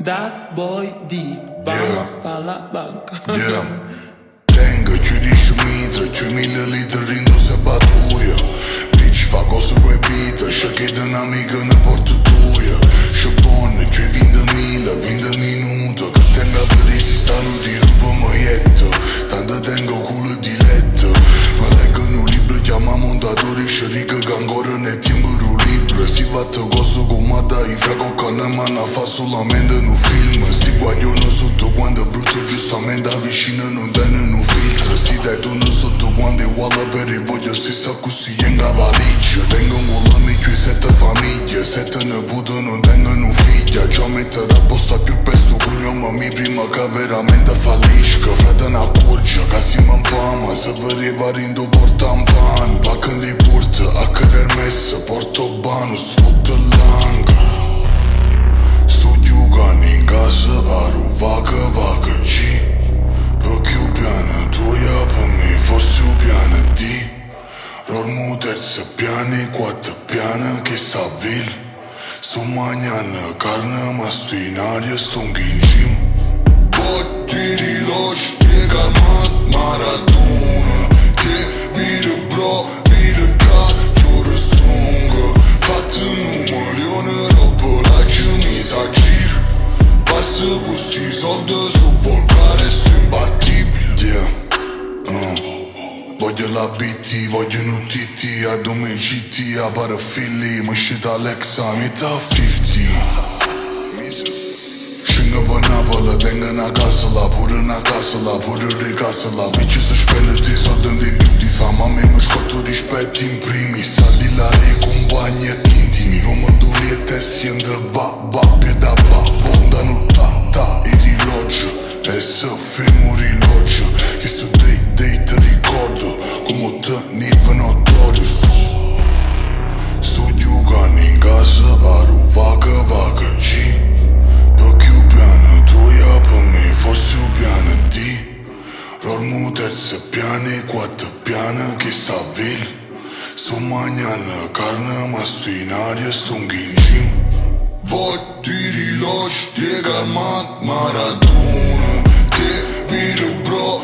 That boy D, vamos pa' la banca. Yeah. Tengo chiudi shumitra, 5.000 litri in dose batuia. Bitch fa cose coi vita, che da un'amica ne porto tuia. Sciopone, c'è 20 minuti, che tengo a vedere si stanno di rubo moietto. Tanto tengo culo di letto, ma leggono un libro, chiama montatori, scericca che ancora ne timbro libro. Si fatto cose come dai, frago con ma ne fa solamente un film. Si guagliano sotto quando è brutto, giustamente avvicina non tengono filtro. Si dettono sotto quando è uguale per il voglio stessa così in valigia. Tengo un volame qui 7 famiglie, 7 nepoti non tengono figlia. Già mettere apposta più pesto cognome mi prima che veramente fallisca. Frate una curcia, che si mi infama, se vi arrivare in do porta un pan. Pacca li porta, a querer messa, porto banu, sfotto l'anga. Sto giocando in casa, aro vaga G. Perché un piano tuya per me, forse un piano D. Dormo terza piano, 4 piani che sta vil. Sto mangiando carne ma sto in aria, sto in gym. Botti rilogi, piega Maradona. Che vire bro, vire cacchio sunga. Fate un milione, dopo la cemisa giro. Passa questi soldi su volgare, su imbattibile. Yeah. Voglio la BT, voglio un TT, a dome GT, a parafili, mă shit Alexa, mi ta 50. Shinga pe Napoli, tengo una casa la, pure una casa la, pure de casa la. Bici să spende te, să dăm de beauty, fama mea mă scoto rispetto in primis. Saldi la compagni intimi, românduri e te si îndrăba, pieda bonda nu ta, il rilogio, e să fim un rilogio. Che sto dei te ricordo, come te niva notorious. Sto giocando in casa, aro vaga G. Perché un piano tuya per me, forse un piano D. Dormo terza piani, 4 piani che sta vil. Sto mangiando carne ma sto in aria, sto in gym. Votti rilogi, Diego Armando Maradona. Che vire bro,